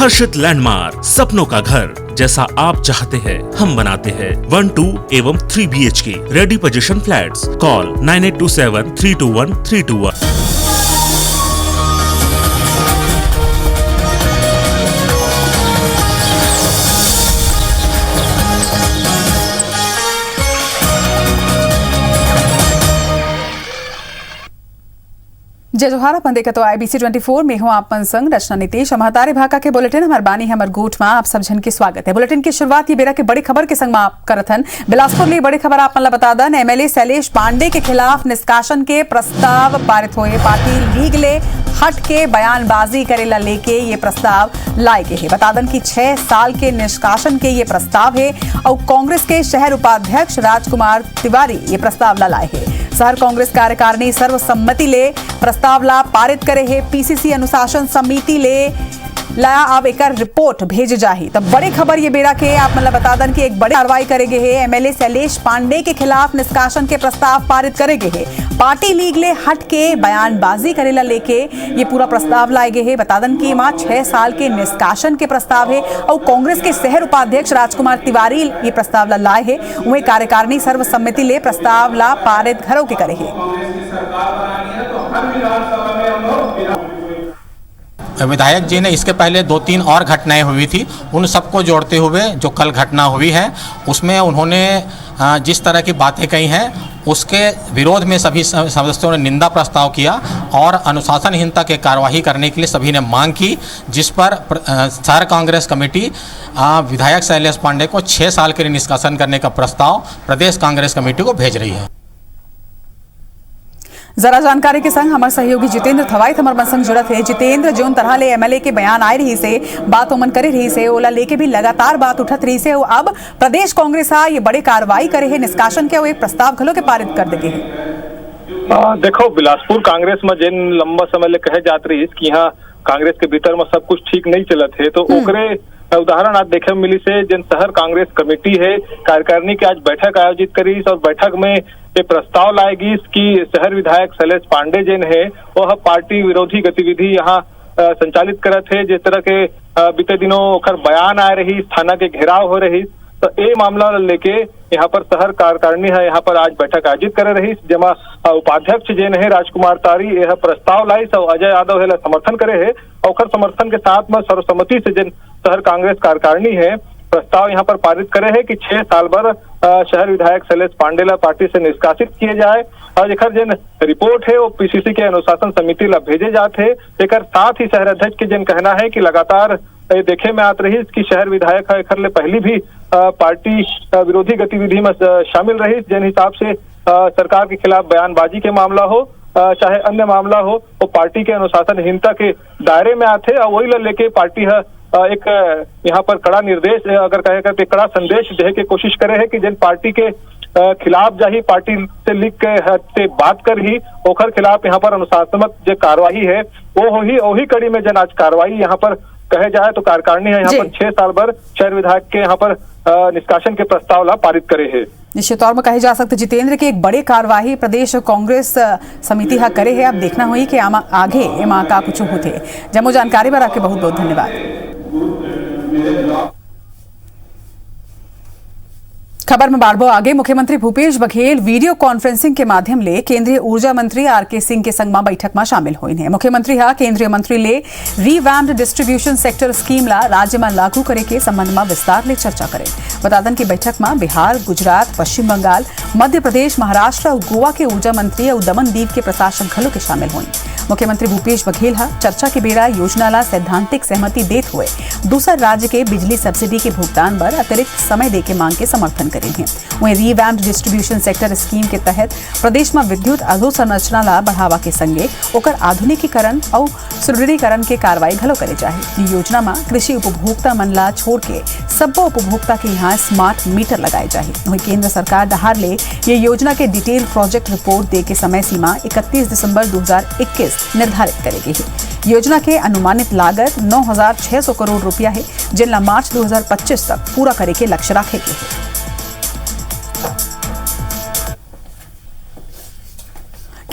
हर्षित landmark, सपनों का घर जैसा आप चाहते हैं हम बनाते हैं। 1, 2 एवं 3 BHK ready position flats. Call 9827 321 321। जय जोहार। अपन देखा तो IBC 24 में हूँ आप संग रचना नीतीश। हमारे भाका के बुलेटिन हमार बानी हमर गोठ में आप सब जन के स्वागत है। बुलेटिन की शुरुआत ये बेरा के बड़ी खबर के संग में आप करथन। बिलासपुर में बड़ी खबर आप बता दन। MLA शैलेश पांडे के खिलाफ निष्कासन के प्रस्ताव पारित हुए। पार्टी लीग ले हट के बयानबाजी करेला लेके ये प्रस्ताव लाए गए है। बता दन की 6 साल के निष्कासन के ये प्रस्ताव है और कांग्रेस के शहर उपाध्यक्ष राजकुमार तिवारी ये प्रस्ताव ला लाए है। शहर कांग्रेस कार्यकारिणी सर्वसम्मति ले प्रस्ताव ला पारित करे है। PCC अनुशासन समिति ले ला अब एक रिपोर्ट भेज जाही। तब बड़ी खबर ये बेरा के आप मतलब बता दन कि एक बड़ी कार्रवाई करेगे है। MLA शैलेश पांडे के खिलाफ निष्कासन के प्रस्ताव पारित करेगे है। पार्टी लीग ले हट के बयानबाजी करेला लेके ये पूरा प्रस्ताव लाए गए है। बता दन कि मां 6 साल के निष्कासन के प्रस्ताव है और कांग्रेस के शहर उपाध्यक्ष राजकुमार तिवारी ये प्रस्ताव ला लाए है। वही कार्यकारिणी सर्वसम्मति ले प्रस्ताव ला पारित घरों के करे है। विधायक जी ने इसके पहले 2-3 और घटनाएं हुई थी, उन सबको जोड़ते हुए जो कल घटना हुई है उसमें उन्होंने जिस तरह की बातें कही हैं उसके विरोध में सभी सदस्यों ने निंदा प्रस्ताव किया और अनुशासनहीनता के कार्यवाही करने के लिए सभी ने मांग की, जिस पर शहर कांग्रेस कमेटी विधायक शैलेश पांडे को 6 साल के लिए निष्कासन करने का प्रस्ताव प्रदेश कांग्रेस कमेटी को भेज रही है। जरा जानकारी के संग हमारे सहयोगी जितेंद्र थवाई हमारे संग जुड़त है। जितेंद्र, जोन तरह ले MLA के बयान आए रही से बात ओमन करे रही से ओला लेके भी लगातार बात उठत रही से। अब प्रदेश कांग्रेस ये बड़े कार्रवाई करे है, निष्कासन के एक प्रस्ताव घलो के पारित कर देगे है। देखो, बिलासपुर कांग्रेस में जिन लंबा समय ले कहे जात रही कि यहाँ कांग्रेस के भीतर में सब कुछ ठीक नहीं चलत है, तो ओकरे उदाहरण आज देखे मिली से जिन शहर कांग्रेस कमेटी है कार्यकारिणी की आज बैठक आयोजित करी और बैठक में ये प्रस्ताव लाएगी कि शहर विधायक शैलेश पांडे जिन है वह पार्टी विरोधी गतिविधि यहाँ संचालित करत है। जिस तरह के बीते दिनों ओकर बयान आ रही, थाना के घेराव हो रही, तो ये मामला लेके यहाँ पर शहर कार्यकारिणी है यहाँ पर आज बैठक आयोजित करे रही, जेमा उपाध्यक्ष जिन है राजकुमार तिवारी यह प्रस्ताव लाई और अजय यादव है समर्थन करे है। और समर्थन के साथ में सर्वसम्मति से जिन शहर कांग्रेस कार्यकारिणी है प्रस्ताव यहाँ पर पारित करे है कि 6 साल भर शहर विधायक शैलेश पांडे ला पार्टी से निष्कासित किए जाए और एक जिन रिपोर्ट है वो PCC के अनुशासन समिति ला भेजे जाते है। एक साथ ही शहर अध्यक्ष के जिन कहना है कि लगातार देखे में आत रही कि शहर विधायक है एक पहली भी पार्टी विरोधी गतिविधि में शामिल रही, जिन हिसाब से सरकार के खिलाफ बयानबाजी के मामला हो चाहे अन्य मामला हो वो पार्टी के अनुशासनहीनता के दायरे में आते और वही ला लेके पार्टी है एक यहाँ पर कड़ा निर्देश अगर कहे करते कड़ा संदेश दे के कोशिश करे है कि जिन पार्टी के खिलाफ जाही पार्टी से लिख के से बात कर ही ओखर खिलाफ यहाँ पर अनुशासनात्मक जो कार्रवाई है वो ही कड़ी में जन आज कार्रवाई यहाँ पर कहे जाए तो कार्यकारिणी है यहाँ पर 6 साल भर शहर विधायक के यहाँ पर निष्कासन के प्रस्ताव ला पारित करे है। निश्चित तौर में कहे जा सकते जितेंद्र की एक बड़ी कार्यवाही प्रदेश कांग्रेस समिति हा करे है। अब देखना हुई कि आगे एमा का कुछ होते। जमो जानकारी पर आपके बहुत बहुत धन्यवाद। खबर में बढ़ो आगे। मुख्यमंत्री भूपेश बघेल वीडियो कॉन्फ्रेंसिंग के माध्यम ले केंद्रीय ऊर्जा मंत्री RK सिंह के संग में बैठक में शामिल हुई है। मुख्यमंत्री केंद्रीय मंत्री ले रीवैम्ड डिस्ट्रीब्यूशन सेक्टर स्कीम ला राज्य में लागू करे के संबंध में विस्तार ले चर्चा करे। बता दें कि बैठक में बिहार, गुजरात, पश्चिम बंगाल, मध्य प्रदेश, महाराष्ट्र और गोवा के ऊर्जा मंत्री और दमन दीव के प्रशासक घलों के शामिल हुई। मुख्यमंत्री भूपेश बघेल चर्चा के बेरा योजना ला सैद्धांतिक सहमति देते हुए दूसर राज्य के बिजली सब्सिडी के भुगतान पर अतिरिक्त समय दे के मांग के समर्थन करेंगे। वहीं रीवैम्ड डिस्ट्रीब्यूशन सेक्टर स्कीम के तहत प्रदेश में विद्युत अधोसंरचना ला बढ़ावा के संगे ओकर आधुनिकीकरण और सुदृढ़ीकरण के कार्रवाई घलो करे जाए। योजना में कृषि उपभोक्ता मन ला छोड़ के सब्बो उपभोक्ता के यहाँ स्मार्ट मीटर लगाए जाए। वहीं केंद्र सरकार दहार ले ये योजना के डिटेल प्रोजेक्ट रिपोर्ट दे के समय सीमा 31 दिसंबर 2021 निर्धारित करेगी। योजना के अनुमानित लागत 9,600 करोड़ रुपया है, जिनला मार्च 2025 तक पूरा करे के लक्ष्य रखे गए हैं।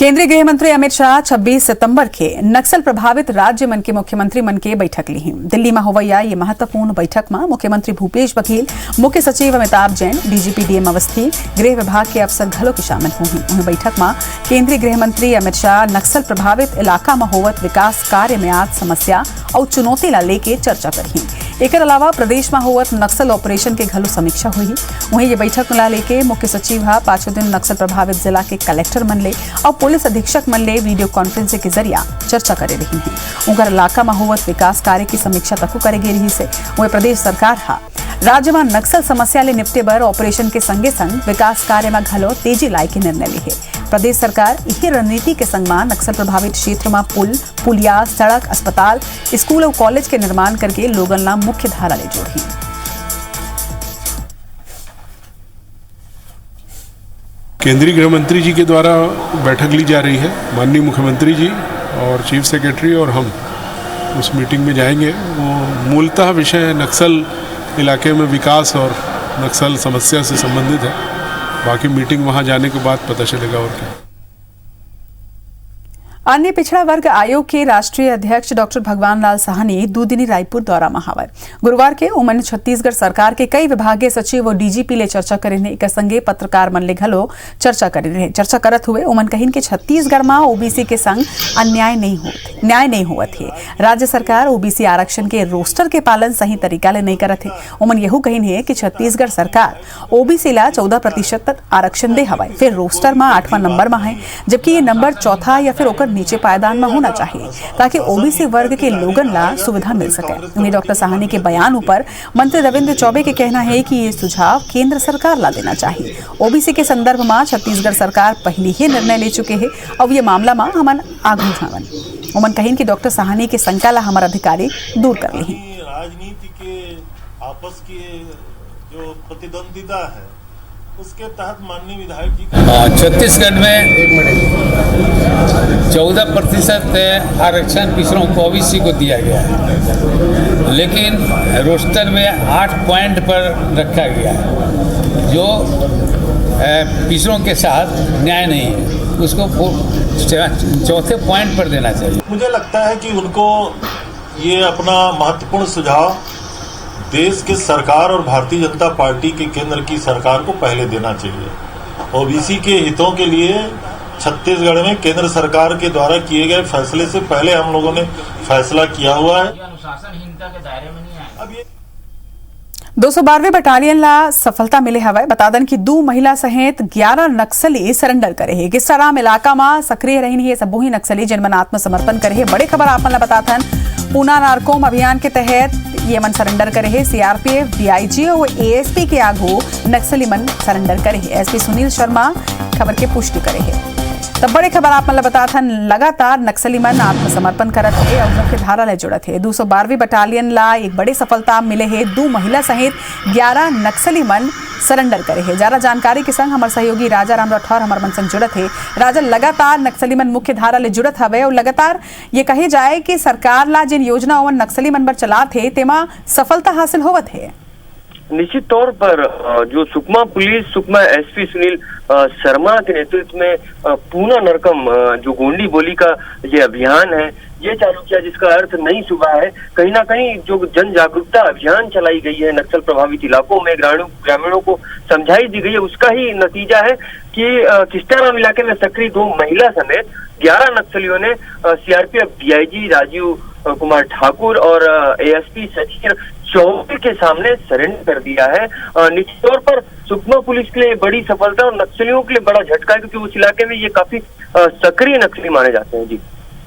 केंद्रीय गृह मंत्री अमित शाह 26 सितंबर के नक्सल प्रभावित राज्य मन के मुख्यमंत्री मन के बैठक ली हैं। दिल्ली में होवैया ये महत्वपूर्ण बैठक में मुख्यमंत्री भूपेश बघेल, मुख्य सचिव अमिताभ जैन, डीजीपी डीएम अवस्थी, गृह विभाग के अफसर घलो के शामिल होंगे। वहीं बैठक में केंद्रीय गृह मंत्री अमित शाह नक्सल प्रभावित इलाका में होवत विकास कार्य में आज समस्या और चुनौती ला लेके चर्चा करी। एक अलावा प्रदेश में होवत नक्सल ऑपरेशन के घलो समीक्षा हुई। वहीं ये बैठक ला लेके मुख्य सचिव 5 दिन नक्सल प्रभावित जिला के कलेक्टर मन ले और पुलिस अधीक्षक मन ले वीडियो कॉन्फ्रेंसिंग के जरिया चर्चा करे रही है। उनका इलाका में होवत विकास कार्य की समीक्षा तक करे गे रही से। वही प्रदेश सरकार राज्य में नक्सल समस्या ले निपटे बर ऑपरेशन के संगे संग विकास कार्य में घलो तेजी लाए के निर्णय ली है। प्रदेश सरकार यही रणनीति के संग में नक्सल प्रभावित क्षेत्र में पुल, पुलिया, सड़क, अस्पताल, स्कूल और कॉलेज के निर्माण करके लोगन ला मुख्य धारा ले जोड़ी। केंद्रीय गृह मंत्री जी के द्वारा बैठक ली जा रही है। माननीय मुख्यमंत्री जी और चीफ सेक्रेटरी और हम उस मीटिंग में जाएंगे। वो मूलतः विषय नक्सल इलाके में विकास और नक्सल समस्या से संबंधित है। बाकी मीटिंग वहां जाने के बाद पता चलेगा और क्या। अन्य पिछड़ा वर्ग आयोग के राष्ट्रीय अध्यक्ष डॉक्टर भगवान लाल साहनी 2 दिनी रायपुर दौरा महावर गुरुवार के उमन छत्तीसगढ़ सरकार के कई विभागीय सचिव और डीजीपी ले चर्चा करेने एक संगे पत्रकार मन ले घलो चर्चा करत हुए उमन कहिन के छत्तीसगढ़ में ओबीसी के संग अन्याय नहीं होवत है। राज्य सरकार ओबीसी आरक्षण के रोस्टर के पालन सही तरीका ले नहीं करत है। उमन यहू कहिन है कि छत्तीसगढ़ सरकार ओबीसी ला 14% आरक्षण दे हवाए, फिर रोस्टर में 8वां नंबर में है, जबकि ये नंबर चौथा या फिर ओकर नीचे पायदान में होना चाहिए ताकि ओबीसी वर्ग के लोगन ला सुविधा मिल सके। वहीं डॉक्टर साहनी के बयान ऊपर मंत्री रविंद्र चौबे के कहना है कि ये सुझाव केंद्र सरकार ला देना चाहिए। ओबीसी के संदर्भ में छत्तीसगढ़ सरकार पहले ही निर्णय ले चुके हैं और ये मामला में हमन आगू जावन। उमन कहिन कि डॉक्टर साहनी के शंका ला हमारा अधिकारी दूर कर ली। राजनीति के आपस की जो प्रतिद्वंदिता है उसके तहत माननीय विधायक जी छत्तीसगढ़ में 14% आरक्षण पिछड़ों को ओबीसी को दिया गया है, लेकिन रोस्टर में 8 पॉइंट पर रखा गया है जो पिछड़ों के साथ न्याय नहीं है। उसको 4थे पॉइंट पर देना चाहिए। मुझे लगता है कि उनको ये अपना महत्वपूर्ण सुझाव देश के सरकार और भारतीय जनता पार्टी के केंद्र की सरकार को पहले देना चाहिए। ओबीसी के हितों के लिए छत्तीसगढ़ में केंद्र सरकार के द्वारा किए गए फैसले से पहले हम लोगों ने फैसला किया हुआ है। अनुशासनहीनता के दायरे में नहीं आया। अब ये 212वें बटालियन ला सफलता मिले हवाए। बता दें कि 2 महिला सहित 11 नक्सली सरेंडर करे है। किस्साराम इलाका में सक्रिय रही है सब ही नक्सली जिनमन आत्मसमर्पण करे है। बड़े खबर आप मन बता थन पूना नारकोम अभियान के तहत ये मन सरेंडर करे है। सीआरपीएफ, डीआईजी और एएसपी के आगू नक्सली मन सरेंडर करे है। एसपी सुनील शर्मा खबर के पुष्टि करे है। तब बड़े खबर आप मतलब बता था लगातार नक्सली मन आत्मसमर्पण करत है और मुख्य धारा ले जुड़त है। 212वीं बटालियन ला एक बड़ी सफलता मिले है। 2 महिला सहित 11 नक्सली मन सरेंडर करे है। ज्यादा जानकारी के संग हमारे सहयोगी राजा राम राठौर हमारे मन संग जुड़त है। राजा, लगातार नक्सली मन मुख्य धारा ले जुड़त हवे और लगातार ये कहे जाए कि सरकार ला जिन योजना और नक्सली मन पर चलात है तेमा सफलता हासिल होवत है। निश्चित तौर पर जो सुकमा पुलिस, सुकमा एसपी सुनील शर्मा के नेतृत्व में पूना नरकम जो गोंडी बोली का ये अभियान है, ये चालू किया जिसका अर्थ नई सुबह है। कहीं ना कहीं जो जन जागरूकता अभियान चलाई गई है नक्सल प्रभावित इलाकों में ग्रामीणों को समझाई दी गई है, उसका ही नतीजा है कि किस्टाराम इलाके में सक्रिय 2 महिला समेत 11 नक्सलियों ने सीआरपीएफ डीआईजी राजीव कुमार ठाकुर और एएसपी सचिन चौबे के सामने सरेंडर कर दिया है। निश्चित तौर पर सुकमा पुलिस के लिए बड़ी सफलता और नक्सलियों के लिए बड़ा झटका है क्योंकि उस इलाके में ये काफी सक्रिय नक्सली माने जाते हैं।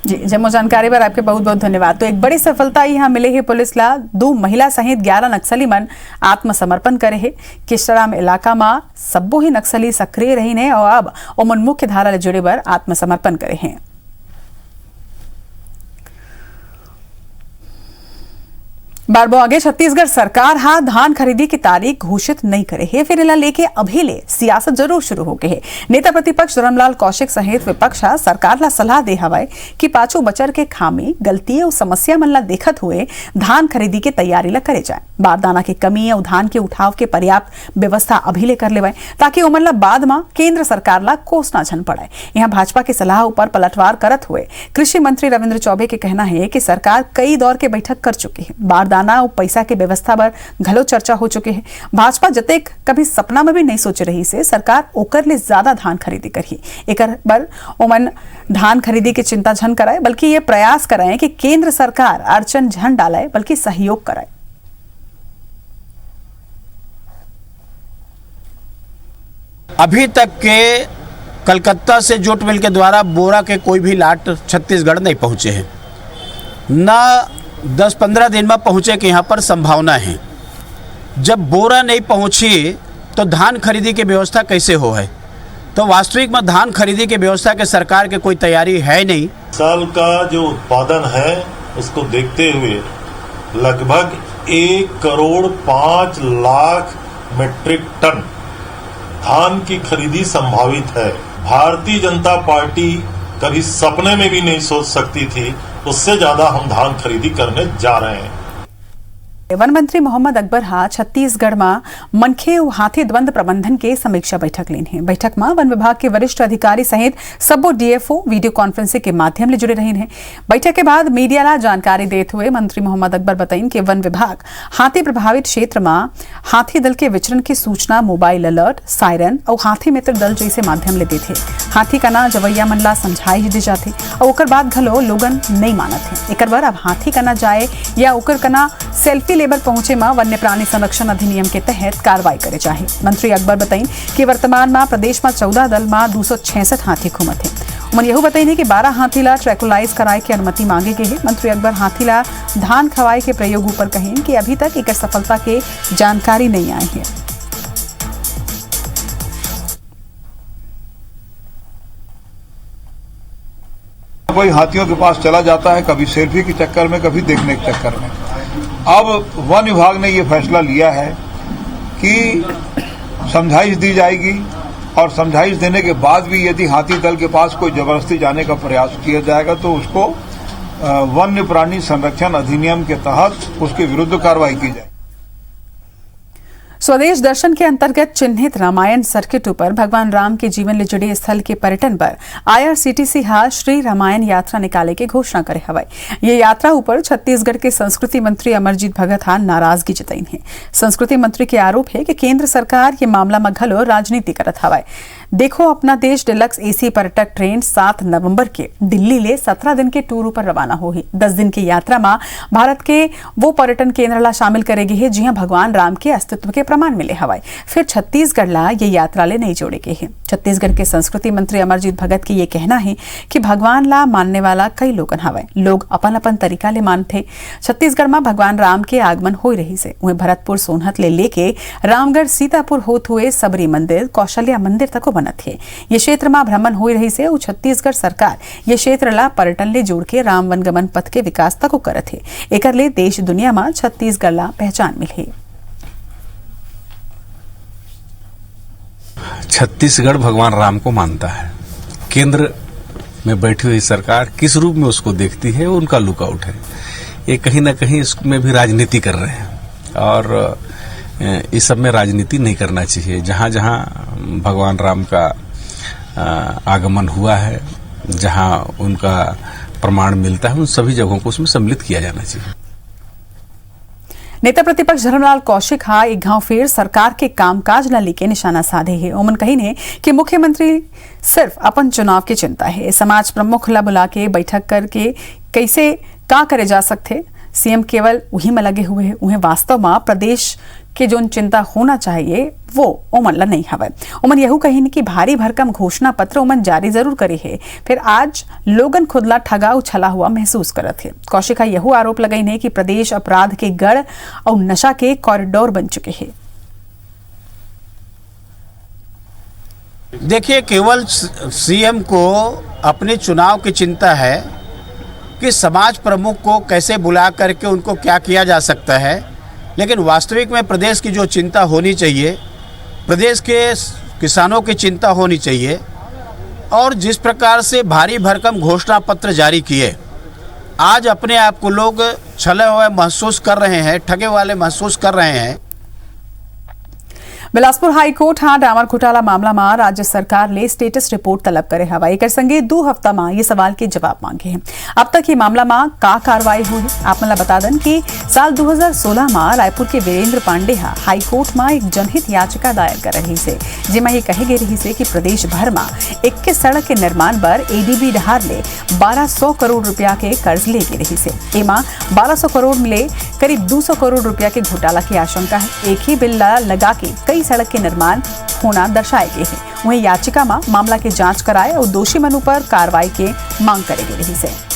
जी जम्मू जानकारी पर आपके बहुत बहुत धन्यवाद। तो एक बड़ी सफलता यहाँ मिले है पुलिस ला। 2 महिला सहित 11 नक्सली मन आत्मसमर्पण करे है। किस्टाराम इलाका में सबो ही नक्सली सक्रिय रही ने और अब ओमन मुख्य धारा ले जुड़े बर आत्मसमर्पण करे हैं। बारबो आगे छत्तीसगढ़ सरकार हा धान खरीदी की तारीख घोषित नहीं करे है, फिर इला लेके अभी ले सियासत जरूर शुरू हो गए है। नेता प्रतिपक्ष धर्मलाल कौशिक सहित विपक्ष सरकार ला सलाह दे हवाए कि पाछू बचर के खामी गलती और समस्या मन ला देखत हुए धान खरीदी के तैयारी ला करे जाए। बारदाना की कमी और धान के उठाव के पर्याप्त व्यवस्था अभी ले कर लेवाए ताकि ओमन ला बाद में केंद्र सरकार ला कोस ना झन पड़े। यहाँ भाजपा की सलाह ऊपर पलटवार करत हुए कृषि मंत्री रविंद्र चौबे के कहना है कि सरकार कई दौर के बैठक कर चुकी है, बारदाना और पैसा के व्यवस्था पर घलो चर्चा हो चुके हैं। भाजपा जतेक कभी सपना में भी नहीं सोच रही से सरकार ओकर ले ज्यादा धान खरीदी करही। एकर बर ओमन धान खरीदी की चिंता झन कराए बल्कि ये प्रयास कराए कि केंद्र सरकार अड़चन झन डाले बल्कि सहयोग कराए। अभी तक के कलकत्ता से जूट मिल के द्वारा बोरा के कोई भी लाट छत्तीसगढ़ नहीं पहुंचे हैं, ना 10-15 दिन में पहुंचे के यहाँ पर संभावना है। जब बोरा नहीं पहुंची तो धान खरीदी की व्यवस्था कैसे हो है? तो वास्तविक में धान खरीदी की व्यवस्था के सरकार के कोई तैयारी है नहीं। साल का जो उत्पादन है उसको देखते हुए लगभग 1 करोड़ 5 लाख मीट्रिक टन धान की खरीदी संभावित है। भारतीय जनता पार्टी कभी सपने में भी नहीं सोच सकती थी उससे ज्यादा हम धान खरीदी करने जा रहे हैं। वन मंत्री मोहम्मद अकबर हा छत्तीसगढ़ में मनखे और हाथी द्वंद प्रबंधन के समीक्षा बैठक लीन है। बैठक में वन विभाग के वरिष्ठ अधिकारी सहित सबो डीएफओ वीडियो कॉन्फ्रेंसिंग के माध्यम से जुड़े रहे हैं। बैठक के बाद मीडिया ला जानकारी देते हुए मंत्री मोहम्मद अकबर बताइन कि वन विभाग हाथी प्रभावित क्षेत्र में हाथी दल के विचरण की सूचना मोबाइल अलर्ट, सायरन और हाथी मित्र दल जैसे माध्यम ले देते। हाथी का ना जवैया मन ला समझाई दे जाते और ओकर बाद घलो लोगन नहीं मानत है। एकर बर अब हाथी का ना जाए या ओकर का ना सेल्फी लेबर पहुंचे में वन्य प्राणी संरक्षण अधिनियम के तहत कार्रवाई करे चाहे। मंत्री अकबर बताइन कि वर्तमान में प्रदेश में 14 दल में 266 हाथी घूमत है। उमन यह बताइन कि 12 हाथी ला ट्रैकुलाइज कराए की अनुमति मांगे गई है। मंत्री अकबर हाथी ला धान खवाए के प्रयोग ऊपर कहें कि अभी तक एक सफलता के जानकारी नहीं आई है। कोई हाथियों के पास चला जाता है, कभी सेल्फी के चक्कर में, कभी देखने के चक्कर में। अब वन विभाग ने ये फैसला लिया है कि समझाइश दी जाएगी और समझाइश देने के बाद भी यदि हाथी दल के पास कोई जबरदस्ती जाने का प्रयास किया जाएगा तो उसको वन्य प्राणी संरक्षण अधिनियम के तहत उसके विरुद्ध कार्रवाई की जाएगी। स्वदेश दर्शन के अंतर्गत चिन्हित रामायण सर्किट पर भगवान राम के जीवन ले जुड़े स्थल के पर्यटन पर IRCTC हा श्री रामायण यात्रा निकाले के घोषणा करे हवाई। ये यात्रा ऊपर छत्तीसगढ़ के संस्कृति मंत्री अमरजीत भगत हा नाराजगी जताइन है। संस्कृति मंत्री के आरोप है कि केंद्र सरकार ये मामला में घलो राजनीति करत हवाई। देखो अपना देश डिलक्स AC पर्यटक ट्रेन 7 नवंबर के दिल्ली ले 17 दिन के टूर पर रवाना होगी। 10 दिन की यात्रा में भारत के वो पर्यटन केंद्र ला शामिल करेगी है जिहां भगवान राम के अस्तित्व के प्रमाण मिले हवाई। फिर छत्तीसगढ़ ला ये यात्रा ले नहीं जोड़े गए हैं। छत्तीसगढ़ के संस्कृति मंत्री अमरजीत भगत की ये कहना है कि भगवान ला मानने वाला कई लोगन हवाई, लोग अपन अपन तरीका ले मानते। छत्तीसगढ़ में भगवान राम के आगमन हो रही से उन्हें भरतपुर सोनहत ले लेके रामगढ़ सीतापुर होत हुए सबरी मंदिर कौशल्या मंदिर तक बनत है। ये क्षेत्र में भ्रमण हो रही से छत्तीसगढ़ सरकार ये क्षेत्र ला पर्यटन ले जोड़ के राम वनगमन पथ के विकास तक करत है। एकर ले देश दुनिया में छत्तीसगढ़ ला पहचान मिली। छत्तीसगढ़ भगवान राम को मानता है। केंद्र में बैठी हुई सरकार किस रूप में उसको देखती है उनका लुकआउट है। ये कहीं ना कहीं इसमें भी राजनीति कर रहे हैं और इस सब में राजनीति नहीं करना चाहिए। जहां जहां भगवान राम का आगमन हुआ है, जहां उनका प्रमाण मिलता है, उन सभी जगहों को उसमें सम्मिलित किया जाना चाहिए। नेता प्रतिपक्ष धर्मलाल कौशिक हा एक गांव फिर सरकार के कामकाज न लेके निशाना साधे है। ओमन कही ने कि मुख्यमंत्री सिर्फ अपन चुनाव की चिंता है। समाज प्रमुख ला बुला के बैठक करके कैसे का करे जा सकते, सीएम केवल वही में लगे हुए हैं। उन्हें वास्तव में प्रदेश के जो चिंता होना चाहिए वो ओमन ला नहीं हवे। ओमन यहू कही कि भारी भरकम घोषणा पत्र ओमन जारी जरूर करे है, फिर आज लोगन खुदला ठगा उछला हुआ महसूस करत है। कौशिक का यहू आरोप लगाई है कि प्रदेश अपराध के गढ़ और नशा के कॉरिडोर बन चुके हैं। देखिए, केवल सीएम को अपने चुनाव की चिंता है कि समाज प्रमुख को कैसे बुला करके उनको क्या किया जा सकता है, लेकिन वास्तविक में प्रदेश की जो चिंता होनी चाहिए, प्रदेश के किसानों की चिंता होनी चाहिए। और जिस प्रकार से भारी भरकम घोषणा पत्र जारी किए, आज अपने आप को लोग छले हुए महसूस कर रहे हैं, ठगे वाले महसूस कर रहे हैं। बिलासपुर हाईकोर्ट हाँ डामर घोटाला मामला में राज्य सरकार ले स्टेटस रिपोर्ट तलब करे हवा। एक संगे 2 हफ्ता में ये सवाल के जवाब मांगे हैं। अब तक ये मामला में का कार्रवाई हुई है, आप मला बता दें कि साल 2016 में रायपुर के वीरेंद्र पांडे हाईकोर्ट में एक जनहित याचिका दायर कर रही से, जिसमें ये कही गई रही से कि प्रदेश भर में 21 सड़क के निर्माण पर एडीबी डहार ले 1200 करोड़ रुपया के कर्ज ले गई रही से। एमा 1200 करोड़ मिले करीब 200 करोड़ रुपया के घोटाला की आशंका है। एक ही बिल लगा के कई सड़क के निर्माण होना दर्शाए गए हैं। वहीं याचिका में मामला की जांच कराए और दोषी मनु पर कार्रवाई के मांग करे गई रही से।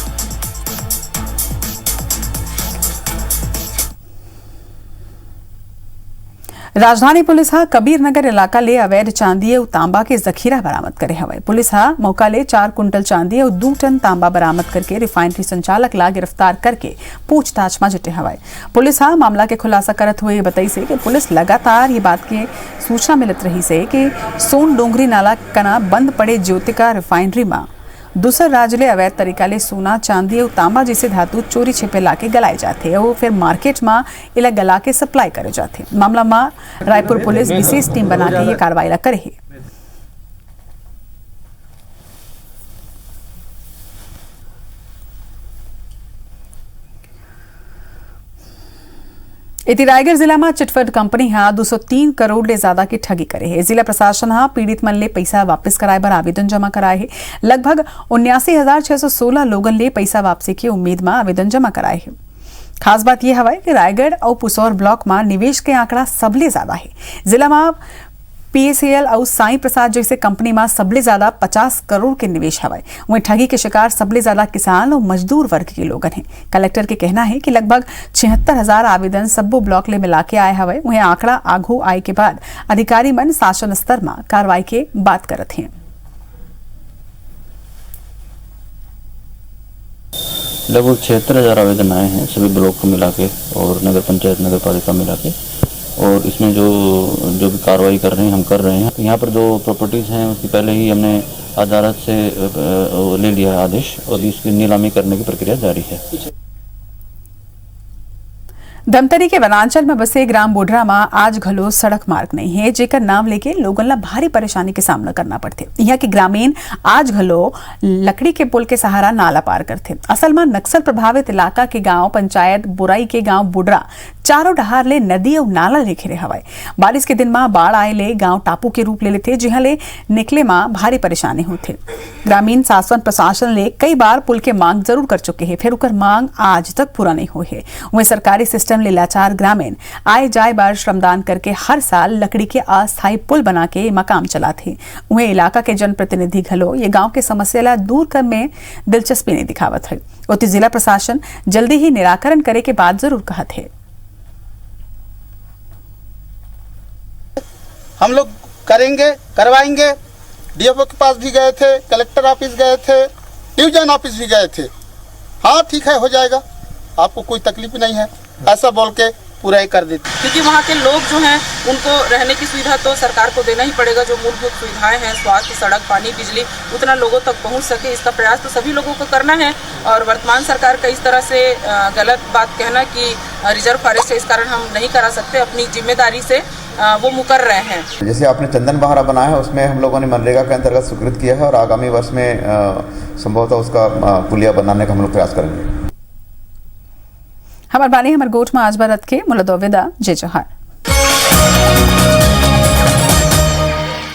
राजधानी पुलिस कबीर नगर इलाका ले अवैध चांदी और तांबा के जखीरा बरामद करे हवे। पुलिस मौका ले 4 कुंटल चांदी और 2 टन तांबा बरामद करके रिफाइनरी संचालक ला गिरफ्तार करके पूछताछ में जुटे हवे। पुलिस मामला के खुलासा करत हुए बताई से कि पुलिस लगातार ये बात के सूचना मिलत रही से कि सोन डोंगरी नाला कना बंद पड़े ज्योतिका रिफाइनरी में दूसर राज्य ले अवैध तरीका ले सोना चांदी और तांबा जैसे धातु चोरी छिपे लाके गलाए जाते और फिर मार्केट में इला गला के सप्लाई करे जाते। मामला में रायपुर पुलिस विशेष टीम बना के ये कार्रवाई करे है। इति रायगढ़ जिला में चिटफंड कंपनी 203 करोड़ ले ज्यादा की ठगी करे है। जिला प्रशासन पीड़ित मन ले पैसा वापस कराए पर आवेदन जमा कराए है। लगभग 79,616 लोगन ले पैसा वापसी की उम्मीद में आवेदन जमा कराए है। खास बात यह है कि रायगढ़ और पुसौर ब्लॉक में निवेश के आंकड़ा सबले ज्यादा है। जिला में पीएसएल और साई प्रसाद जैसे कंपनी में सबले ज्यादा 50 करोड़ के निवेश हवाए। वहीं ठगी के शिकार सबले ज्यादा किसान और मजदूर वर्ग के लोग हैं। कलेक्टर के कहना है कि लगभग 76,000 आवेदन सब्बो ब्लॉक ले मिला के आए हवाए। वहीं आंकड़ा आगू आए के बाद अधिकारी मन शासन स्तर में कार्रवाई के बात करत हैं। लगभग 76,000 आवेदन आए हैं सभी ब्लॉक को मिला के और नगर पंचायत नगर पालिका मिला के, और इसमें जो भी कार्रवाई कर रहे हैं हम कर रहे हैं। यहाँ पर जो प्रॉपर्टीज़ हैं उसकी पहले ही हमने अदालत से ले लिया है आदेश और इसकी नीलामी करने की प्रक्रिया जारी है। धमतरी के वनांचल में बसे ग्राम बोडरा में आज घलो सड़क मार्ग नहीं है, जेकर नाम लेके लोगन ला भारी परेशानी के सामना करना पड़ते। यहाँ के ग्रामीण आज घलो लकड़ी के पुल के सहारा नाला पार करते। असल में नक्सल प्रभावित इलाका के गांव पंचायत बुराई के गांव बोडरा चारों डहार ले नदी और नाला ले घिरे हवाए। बारिश के दिन में बाढ़ आए ले गांव टापू के रूप ले लेते, जिहाँ ले निकले में भारी परेशानी होते। ग्रामीण शासन प्रशासन ले कई बार पुल के मांग जरूर कर चुके हैं, फिर उकर मांग आज तक पूरा नहीं हुई है। वही सरकारी सिस्टम ले लाचार ग्रामीण आए जाए बार श्रमदान करके हर साल लकड़ी के अस्थायी पुल बना के मकाम चलाते। वही इलाका के जनप्रतिनिधि घलो ये गांव के समस्या ला दूर कर में दिलचस्पी नहीं दिखावत है। उति जिला प्रशासन जल्दी ही निराकरण करे के बाद जरूर कहत है। हम लोग करेंगे, करवाएंगे। डीएफओ के पास भी गए थे, कलेक्टर ऑफिस गए थे, डिवीजन ऑफिस भी गए थे। हाँ ठीक है, हो जाएगा, आपको कोई तकलीफ नहीं है, ऐसा बोल के पूरा ही कर देते। क्योंकि वहाँ के लोग जो हैं उनको रहने की सुविधा तो सरकार को देना ही पड़ेगा। जो मूलभूत सुविधाएं हैं, स्वास्थ्य, सड़क, पानी, बिजली, उतना लोगों तक पहुँच सके, इसका प्रयास तो सभी लोगों को करना है। और वर्तमान सरकार का इस तरह से गलत बात कहना कि रिजर्व फॉरेस्ट है इस कारण हम नहीं करा सकते, अपनी जिम्मेदारी से वो मुकर रहे हैं। जैसे आपने चंदन बहारा बनाया है, उसमें हम लोगों ने मनरेगा के अंतर्गत स्वीकृत किया है और आगामी वर्ष में संभवतः उसका पुलिया बनाने का हम लोग प्रयास करेंगे। हमारे बानी हमारे गोठ में आज भारत के मुलदो विदा जय जोहार।